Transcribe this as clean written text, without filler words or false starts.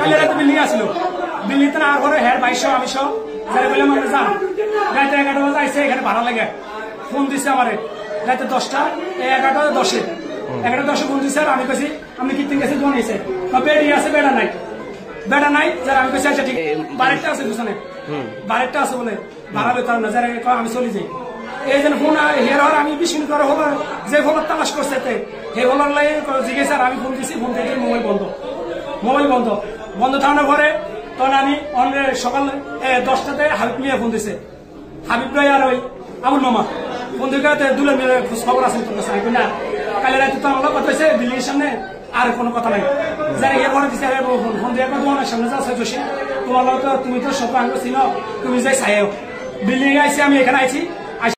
কালে রাতে বিল্ডিং আসছিল বিল্ডিং তো আর ঘরে হেয়ার 2200 আমি সব যারা বললাম আমরা যান রাতে 11টা বাজে আইসে এখানে ভাড়া লাগে ফোন দিছে আমারে রাতে 10টা 11টা 10-এ 11টা 10-এ ফোন দিছে আর আমি কইছি আপনি কিতিন গেছে জন হইছে বেডি আছে বেডা নাই যারা আমি কইছি আচ্ছা ঠিক বারেকটা আছে বুঝছনে বারেকটা আছে বলে ভাড়া বেতন না যারা আমি চলে যাই এই যে ফোন হের আর আমি বিশ মিনিট করে হলো যে ফোন তালাশ করছে হে হলার লাই জিজ্ঞেস আর আমি ফোন দিছি ফোন থেকে মোবাইল বন্ধ থাকানোর পরে তখন আমি সকাল 10টাতে হাবিব নিয়ে ফোন দিছে হাবিব ভাই আর ওই আবুল মামা ফোন থেকে দুলের মিলে খোঁজ খবর আছে তোর কাছে আমি না কালে রাতে তো আমার কথা হয়েছে বিল্ডিং এর সামনে আর কোনো কথা নাই যারা ইয়ে করে দিচ্ছে ফোন দিয়ে তোমার সামনে যাচ্ছে জোশী তোমার তো তুমি তো সব আঙ্গ ছিল তুমি যাই চাইও বিল্ডিং আইসি আমি এখানে আইছি